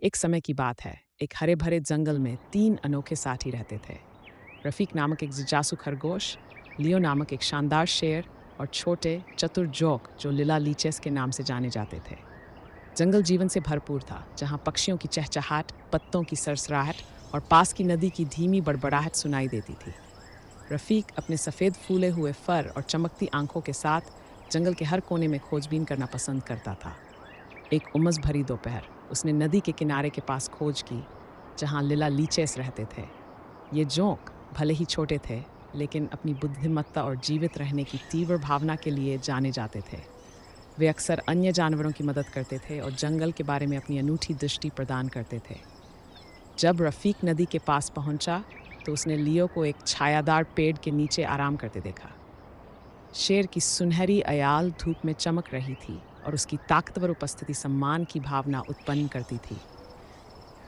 एक समय की बात है, एक हरे भरे जंगल में तीन अनोखे साथी रहते थे। रफीक नामक एक जिज्ञासु खरगोश, लियो नामक एक शानदार शेर और छोटे चतुर जोक जो लिला लीचेस के नाम से जाने जाते थे। जंगल जीवन से भरपूर था, जहाँ पक्षियों की चहचहाट, पत्तों की सरसराहट और पास की नदी की धीमी बड़बड़ाहट सुनाई देती थी। रफीक अपने सफ़ेद फूले हुए फर और चमकती आंखों के साथ जंगल के हर कोने में खोजबीन करना पसंद करता था। एक उमस भरी दोपहर उसने नदी के किनारे के पास खोज की, जहां लिला लीचेस रहते थे। ये जोंक भले ही छोटे थे, लेकिन अपनी बुद्धिमत्ता और जीवित रहने की तीव्र भावना के लिए जाने जाते थे। वे अक्सर अन्य जानवरों की मदद करते थे और जंगल के बारे में अपनी अनूठी दृष्टि प्रदान करते थे। जब रफीक नदी के पास पहुंचा, तो उसने लियो को एक छायादार पेड़ के नीचे आराम करते देखा। शेर की सुनहरी अयाल धूप में चमक रही थी और उसकी ताकतवर उपस्थिति सम्मान की भावना उत्पन्न करती थी।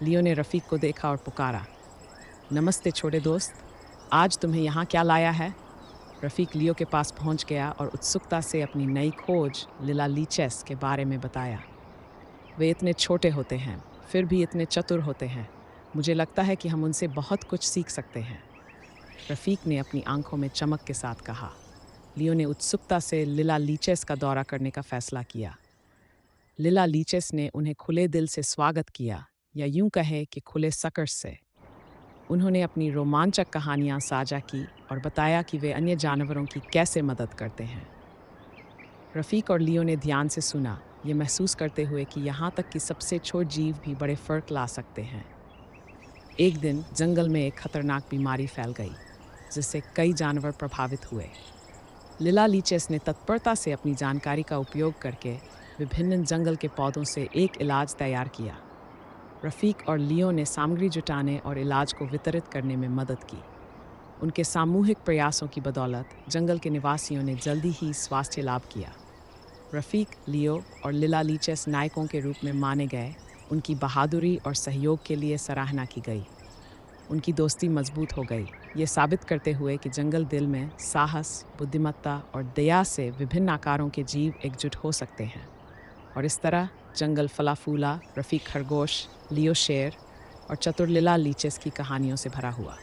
लियो ने रफीक को देखा और पुकारा, नमस्ते छोटे दोस्त, आज तुम्हें यहाँ क्या लाया है? रफीक लियो के पास पहुँच गया और उत्सुकता से अपनी नई खोज लिला लीचेस के बारे में बताया। वे इतने छोटे होते हैं, फिर भी इतने चतुर होते हैं। मुझे लगता है कि हम उनसे बहुत कुछ सीख सकते हैं। रफीक ने अपनी आंखों में चमक के साथ कहा। लियो ने उत्सुकता से लिला लीचेस का दौरा करने का फैसला किया। लिला लीचेस ने उन्हें खुले दिल से स्वागत किया, या यूं कहे कि खुले सकर्स से। उन्होंने अपनी रोमांचक कहानियां साझा की और बताया कि वे अन्य जानवरों की कैसे मदद करते हैं। रफीक और लियो ने ध्यान से सुना, ये महसूस करते हुए कि यहाँ तक कि सबसे छोटे जीव भी बड़े फर्क ला सकते हैं। एक दिन जंगल में एक खतरनाक बीमारी फैल गई, जिससे कई जानवर प्रभावित हुए। लिला लीचेस ने तत्परता से अपनी जानकारी का उपयोग करके विभिन्न जंगल के पौधों से एक इलाज तैयार किया। रफीक और लियो ने सामग्री जुटाने और इलाज को वितरित करने में मदद की। उनके सामूहिक प्रयासों की बदौलत जंगल के निवासियों ने जल्दी ही स्वास्थ्य लाभ किया। रफीक, लियो और लिला लीचेस नायकों के रूप में माने गए। उनकी बहादुरी और सहयोग के लिए सराहना की गई। उनकी दोस्ती मजबूत हो गई, ये साबित करते हुए कि जंगल दिल में साहस, बुद्धिमत्ता और दया से विभिन्न आकारों के जीव एकजुट हो सकते हैं। और इस तरह जंगल फला फूला, रफीक खरगोश, लियो शेर और चतुर लिला लीचेस की कहानियों से भरा हुआ।